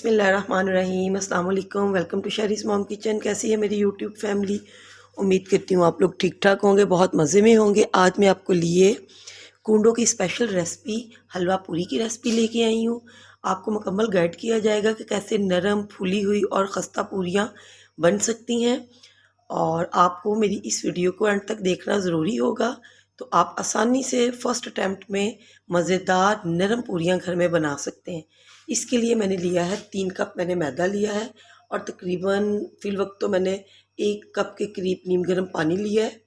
बिस्मिल्लाहिर्रहमानिर्रहीम, अस्सलाम वालेकुम। वेलकम टू शहरीज़ मॉम किचन। कैसी है मेरी यूट्यूब फैमिली? उम्मीद करती हूँ आप लोग ठीक ठाक होंगे, बहुत मज़े में होंगे। आज मैं आपको लिए कूंडों की स्पेशल रेसिपी हलवा पूरी की रेसिपी लेके आई हूँ। आपको मुकम्मल गाइड किया जाएगा कि कैसे नरम फूली हुई और खस्ता पूरियाँ बन सकती हैं, और आपको मेरी इस वीडियो को एंड तक देखना ज़रूरी होगा, तो आप आसानी से फ़र्स्ट अटैम्प्ट में मज़ेदार नरम पूरियाँ घर में बना सकते हैं। इसके लिए मैंने लिया है 3 कप मैंने मैदा लिया है, और तकरीबन फ़िल वक्त तो मैंने 1 कप के करीब नीम गर्म पानी लिया है,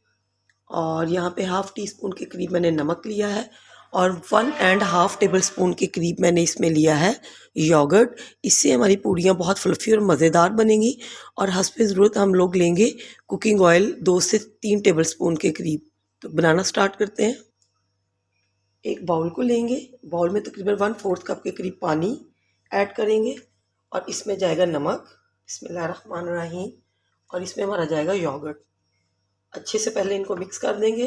और यहाँ पे हाफ़ टी स्पून के करीब मैंने नमक लिया है, और 1.5 टेबल स्पून के करीब मैंने इसमें लिया है योगर्ट। इससे हमारी पूड़ियाँ बहुत फ्लफ़ी और मज़ेदार बनेंगी। और हस्बे ज़रूरत हम लोग लेंगे कुकिंग ऑयल 2 से 3 टेबल स्पून के करीब। तो बनाना स्टार्ट करते हैं। एक बाउल को लेंगे, बाउल में तकरीबन 1/4 कप के करीब पानी ऐड करेंगे, और इसमें जाएगा नमक, बिस्मिल्लाहिर्रहमानिर्रहीम, और इसमें हमारा जाएगा योगर्ट। अच्छे से पहले इनको मिक्स कर देंगे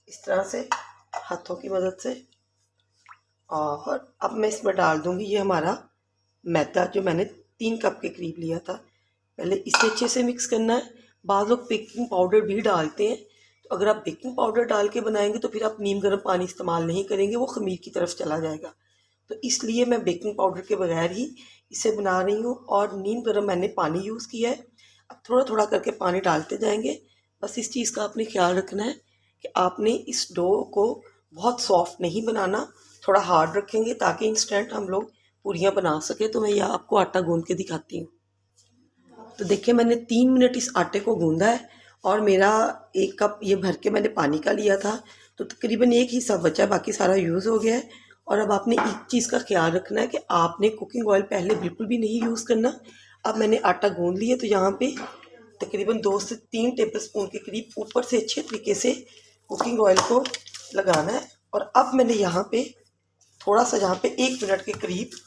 इस तरह से हाथों की मदद से। और अब मैं इसमें डाल दूंगी ये हमारा मैदा जो मैंने 3 कप के करीब लिया था। पहले इसे अच्छे से मिक्स करना है। बाद लोग बेकिंग पाउडर भी डालते हैं, तो अगर आप बेकिंग पाउडर डाल के बनाएंगे तो फिर आप नीम गर्म पानी इस्तेमाल नहीं करेंगे, वो खमीर की तरफ चला जाएगा। तो इसलिए मैं बेकिंग पाउडर के बगैर ही इसे बना रही हूँ, और नीम गर्म मैंने पानी यूज़ किया है। अब थोड़ा थोड़ा करके पानी डालते जाएंगे। बस इस चीज़ का आपने ख्याल रखना है कि आपने इस डो को बहुत सॉफ्ट नहीं बनाना, थोड़ा हार्ड रखेंगे ताकि इंस्टेंट हम लोग पूरियाँ बना सकें। तो मैं यह आपको आटा गूंद के दिखाती हूँ। तो देखिए मैंने 3 मिनट इस आटे को गूंदा है, और मेरा 1 कप ये भर के मैंने पानी का लिया था, तो तकरीबन एक हिस्सा बचा, बाकी सारा यूज़ हो गया है। और अब आपने एक चीज़ का ख्याल रखना है कि आपने कुकिंग ऑयल पहले बिल्कुल भी नहीं यूज़ करना। अब मैंने आटा गूंद लिया, तो यहाँ पे तकरीबन 2 से 3 टेबल स्पून के करीब ऊपर से अच्छे तरीके से कुकिंग ऑयल को लगाना है। और अब मैंने यहाँ पे थोड़ा सा, यहाँ पे 1 मिनट के करीब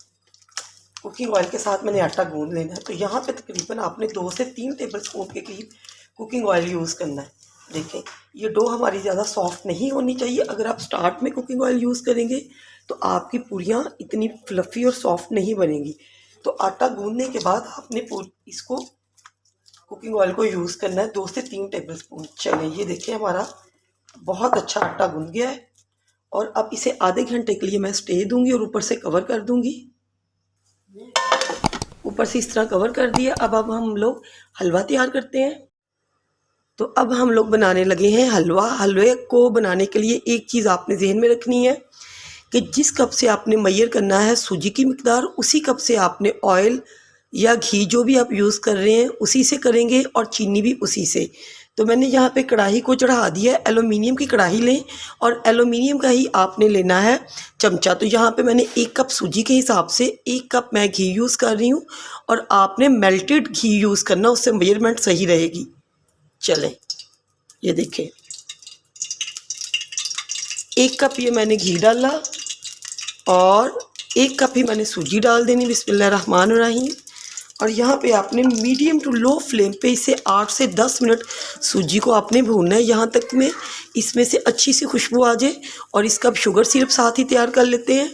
कुकिंग ऑयल के साथ मैंने आटा गूंद लेना है। तो यहाँ पे तकरीबन आपने 2 से 3 टेबल स्पून के करीब कुकिंग ऑयल यूज़ करना है। देखें ये डो हमारी ज़्यादा सॉफ्ट नहीं होनी चाहिए। अगर आप स्टार्ट में कुकिंग ऑयल यूज़ करेंगे तो आपकी पूरियाँ इतनी फ्लफ़ी और सॉफ्ट नहीं बनेंगी। तो आटा गूंदने के बाद आपने इसको कुकिंग ऑयल को यूज़ करना है 2 से 3 टेबल स्पून। चलें ये देखिए हमारा बहुत अच्छा आटा गूंद गया है, और अब इसे आधे घंटे के लिए मैं स्टे दूंगी और ऊपर से कवर कर दूंगी। ऊपर से इस तरह कवर कर दिया। अब हम लोग हलवा तैयार करते हैं। तो अब हम लोग बनाने लगे हैं हलवा। हलवे को बनाने के लिए एक चीज़ आपने जहन में रखनी है कि जिस कप से आपने मेजर करना है सूजी की मिकदार, उसी कप से आपने ऑयल या घी जो भी आप यूज़ कर रहे हैं उसी से करेंगे, और चीनी भी उसी से। तो मैंने यहाँ पे कढ़ाई को चढ़ा दिया है। एलुमिनियम की कढ़ाई लें, और एलुमिनियम का ही आपने लेना है चमचा। तो यहाँ पे मैंने 1 कप सूजी के हिसाब से 1 कप मैं घी यूज़ कर रही हूँ, और आपने मेल्टेड घी यूज़ करना, उससे मेजरमेंट सही रहेगी। चलें ये देखें 1 कप ये मैंने घी डाला, और 1 कप ही मैंने सूजी डाल देनी, बिस्मिल्लाहिर्रहमानिर्रहीम। और यहाँ पे आपने मीडियम टू लो फ्लेम पे इसे 8 से 10 मिनट सूजी को आपने भूनना है, यहाँ तक में इसमें से अच्छी सी खुशबू आ जाए। और इसका शुगर सिरप साथ ही तैयार कर लेते हैं।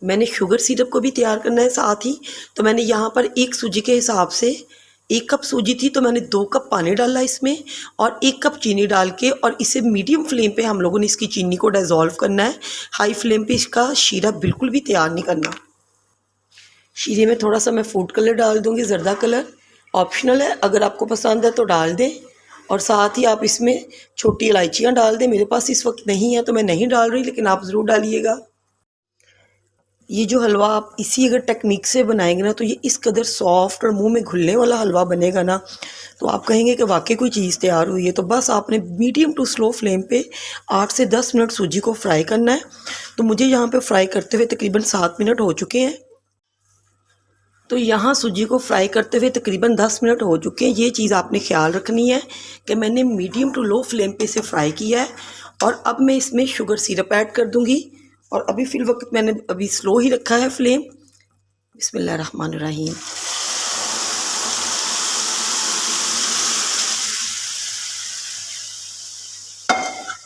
मैंने शुगर सिरप को भी तैयार करना है साथ ही। तो मैंने यहाँ पर एक सूजी के हिसाब से 1 कप सूजी थी, तो मैंने 2 कप पानी डाला इसमें, और 1 कप चीनी डाल के, और इसे मीडियम फ्लेम पे हम लोगों ने इसकी चीनी को डिज़ोल्व करना है। हाई फ्लेम पे इसका शीरा बिल्कुल भी तैयार नहीं करना। शीरे में थोड़ा सा मैं फूड कलर डाल दूँगी, ज़र्दा कलर, ऑप्शनल है, अगर आपको पसंद है तो डाल दें। और साथ ही आप इसमें छोटी इलायचियाँ डाल दें। मेरे पास इस वक्त नहीं है तो मैं नहीं डाल रही, लेकिन आप ज़रूर डालिएगा। ये जो हलवा आप इसी अगर टेक्निक से बनाएंगे ना, तो ये इस कदर सॉफ्ट और मुंह में घुलने वाला हलवा बनेगा ना, तो आप कहेंगे कि वाकई कोई चीज़ तैयार हुई है। तो बस आपने मीडियम टू स्लो फ्लेम पे 8 से 10 मिनट सूजी को फ्राई करना है। तो मुझे यहाँ पे फ्राई करते हुए तकरीबन 7 मिनट हो चुके हैं। तो यहाँ सूजी को फ्राई करते हुए तकरीबन 10 मिनट हो चुके हैं। ये चीज़ आपने ख्याल रखनी है कि मैंने मीडियम टू लो फ्लेम पे इसे फ्राई किया है। और अब मैं इसमें शुगर सिरप ऐड कर दूँगी, और अभी फिल वक्त मैंने अभी स्लो ही रखा है फ्लेम, बिस्मिल्लाहिर्रहमानिर्रहीम।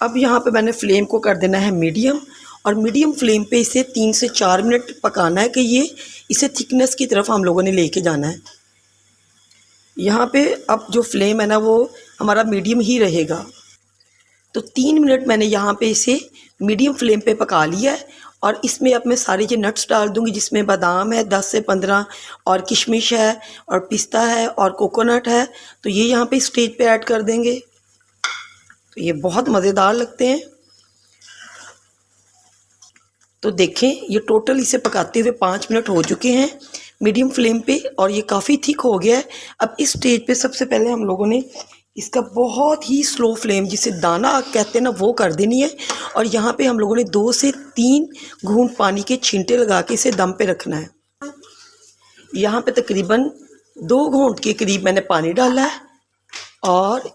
अब यहाँ पे मैंने फ्लेम को कर देना है मीडियम, और मीडियम फ्लेम पे इसे 3 से 4 मिनट पकाना है कि ये इसे थिकनेस की तरफ हम लोगों ने लेके जाना है। यहाँ पे अब जो फ्लेम है ना वो हमारा मीडियम ही रहेगा। तो 3 मिनट मैंने यहाँ पे इसे मीडियम फ्लेम पे पका लिया है और इसमें अब मैं सारे ये नट्स डाल दूँगी, जिसमें बादाम है 10 से 15 और किशमिश है और पिस्ता है और कोकोनट है। तो ये यहाँ पे स्टेज पे ऐड कर देंगे। तो ये बहुत मज़ेदार लगते हैं। तो देखें ये टोटल इसे पकाते हुए 5 मिनट हो चुके हैं मीडियम फ्लेम पे और ये काफ़ी थिक हो गया है। अब इस स्टेज पे सबसे पहले हम लोगों ने इसका बहुत ही स्लो फ्लेम, जिसे दाना कहते हैं ना, वो कर देनी है। और यहाँ पे हम लोगों ने 2 से 3 घूंट पानी के छींटे लगा के इसे दम पे रखना है। यहाँ पे तकरीबन 2 घूंट के करीब मैंने पानी डाला है और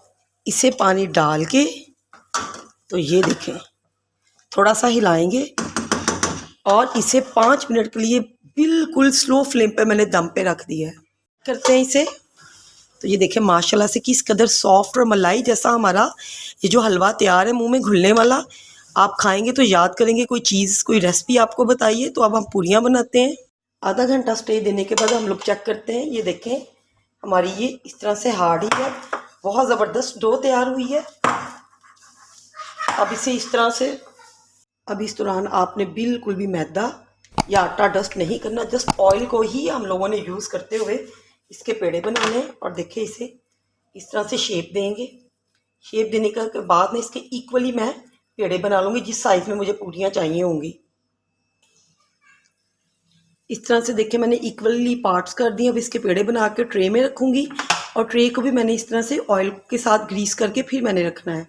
इसे पानी डाल के तो ये देखें थोड़ा सा हिलाएंगे और इसे 5 मिनट के लिए बिल्कुल स्लो फ्लेम पे मैंने दम पे रख दिया है। करते हैं इसे। तो ये देखें माशाल्लाह से किस कदर सॉफ्ट और मलाई जैसा हमारा ये जो हलवा तैयार है, मुंह में घुलने वाला। आप खाएंगे तो याद करेंगे कोई चीज़, कोई रेसिपी आपको बताइए। तो अब हम पूरियाँ बनाते हैं। आधा घंटा स्टे देने के बाद हम लोग चेक करते हैं। ये देखें हमारी ये इस तरह से हार्ड ही है, बहुत ज़बरदस्त डो तैयार हुई है। अब इसे इस तरह से, अब इस दौरान आपने बिल्कुल भी मैदा या आटा डस्ट नहीं करना, जस्ट ऑयल को ही हम लोगों ने यूज़ करते हुए इसके पेड़े बनाने हैं। और देखिए इसे इस तरह से शेप देंगे। शेप देने के बाद में इसके इक्वली मैं पेड़े बना लूँगी, जिस साइज़ में मुझे पूरियाँ चाहिए होंगी। इस तरह से देखिए मैंने इक्वली पार्ट्स कर दिए। अब इसके पेड़े बना के ट्रे में रखूँगी और ट्रे को भी मैंने इस तरह से ऑयल के साथ ग्रीस करके फिर मैंने रखना है।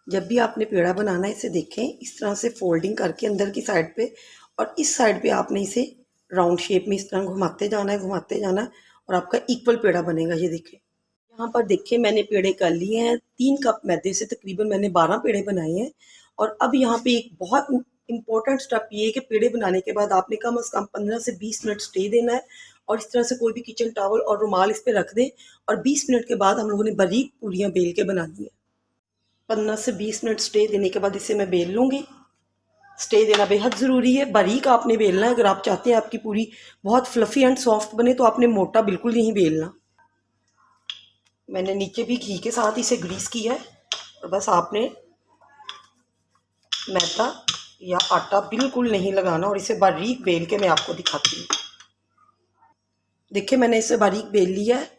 जब भी आपने पेड़ा बनाना है इसे देखें इस तरह से फोल्डिंग करके अंदर की साइड पे, और इस साइड पे आपने इसे राउंड शेप में इस तरह घुमाते जाना है, घुमाते जाना है और आपका इक्वल पेड़ा बनेगा। ये देखें यहाँ पर देखिए मैंने पेड़े कर लिए हैं। 3 कप मैदे से तकरीबन मैंने 12 पेड़े बनाए हैं। और अब यहाँ पे एक बहुत इंपॉर्टेंट स्टेप ये है कि पेड़े बनाने के बाद आपने कम से कम 15 से 20 मिनट स्टे देना है। और इस तरह से कोई भी किचन टॉवल और रुमाल इस पर रख दें और 20 मिनट के बाद हम लोगों ने बारीक पूरियाँ बेल के बनानी है। 15 से 20 मिनट स्टे देने के बाद इसे मैं बेल लूँगी। स्टे देना बेहद ज़रूरी है, बारीक आपने बेलना है। अगर आप चाहते हैं आपकी पूरी बहुत फ्लफ़ी एंड सॉफ्ट बने तो आपने मोटा बिल्कुल नहीं बेलना। मैंने नीचे भी घी के साथ इसे ग्रीस किया है और बस आपने मैदा या आटा बिल्कुल नहीं लगाना और इसे बारीक बेल के मैं आपको दिखाती हूँ। देखिए मैंने इसे बारीक बेल लिया है।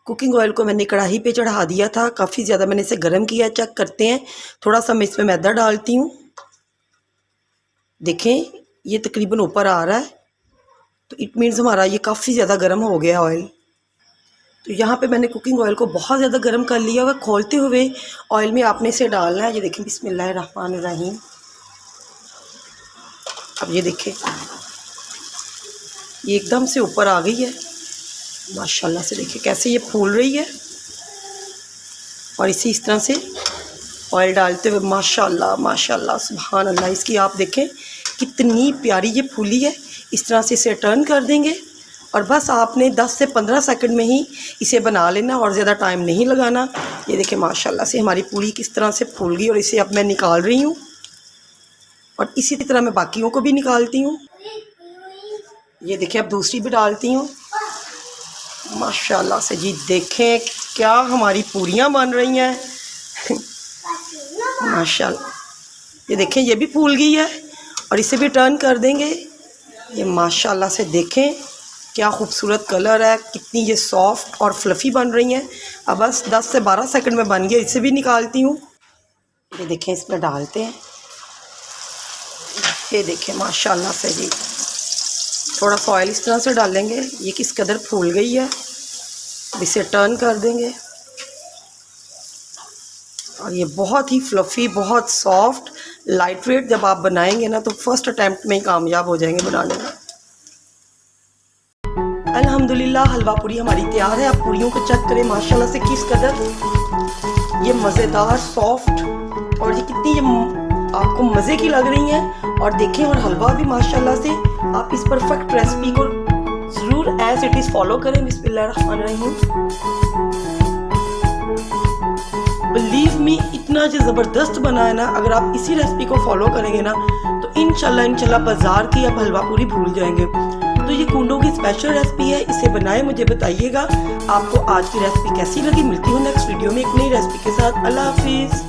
कुकिंग ऑयल को मैंने कढ़ाई पे चढ़ा दिया था, काफ़ी ज़्यादा मैंने इसे गर्म किया। चेक करते हैं, थोड़ा सा मैं इसमें मैदा डालती हूँ। देखें ये तकरीबन ऊपर आ रहा है, तो इट मीन्स हमारा ये काफ़ी ज़्यादा गर्म हो गया ऑयल। तो यहाँ पे मैंने कुकिंग ऑयल को बहुत ज़्यादा गर्म कर लिया हुआ। खोलते हुए ऑयल में आपने इसे डालना है। ये देखें बिस्मिल्लाहिर्रहमानिर्रहीम। अब ये देखें ये एकदम से ऊपर आ गई है माशाल्लाह से। देखिए कैसे ये फूल रही है और इसे इस तरह से ऑयल डालते हुए माशाल्लाह माशाल्लाह सुभान अल्लाह, इसकी आप देखें कितनी प्यारी ये फूली है। इस तरह से इसे टर्न कर देंगे और बस आपने 10 से 15 सेकंड में ही इसे बना लेना और ज़्यादा टाइम नहीं लगाना। ये देखें माशाल्लाह से हमारी पूरी किस तरह से फूल गई और इसे अब मैं निकाल रही हूँ और इसी तरह मैं बाकियों को भी निकालती हूँ। ये देखें अब दूसरी भी डालती हूँ माशाल्लाह से। जी देखें क्या हमारी पूरियाँ बन रही हैं माशाल्लाह। ये देखें ये भी फूल गई है और इसे भी टर्न कर देंगे। ये माशाल्लाह से देखें क्या खूबसूरत कलर है, कितनी ये सॉफ्ट और फ्लफ़ी बन रही हैं। अब बस 10 से 12 सेकंड में बन गया। इसे भी निकालती हूँ। ये देखें इसमें डालते हैं। ये देखें माशाल्लाह से जी थोड़ा सा ऑयल इस तरह से डालेंगे। ये किस कदर फूल गई है। इसे टर्न कर देंगे और ये बहुत ही फ्लफ़ी, बहुत सॉफ्ट, लाइट वेट जब आप बनाएंगे ना तो फर्स्ट अटैम्प्ट में ही कामयाब हो जाएंगे बनाने में। अल्हम्दुलिल्लाह हलवा पूरी हमारी तैयार है। आप पूरियों को चेक करें माशाल्लाह से किस कदर ये मज़ेदार, सॉफ्ट और ये कितनी ये आपको मज़े की लग रही हैं। और देखें और हलवा भी माशाल्लाह से आप इस परफेक्ट रेसिपी को ज़रूर एज इट इज़ फॉलो करें। बिस्मिल्लाहिर्रहमानिर्रहीम। बिलीव मी इतना इतना ज़बरदस्त बना है ना, अगर आप इसी रेसिपी को फॉलो करेंगे ना तो इंशाल्लाह बाजार की आप हलवा पूरी भूल जाएंगे। तो ये कूंडों की स्पेशल रेसिपी है, इसे बनाए मुझे बताइएगा आपको आज की रेसिपी कैसी लगी। मिलती हूँ नेक्स्ट वीडियो में एक नई रेसिपी के साथ। अल्लाह हाफिज़।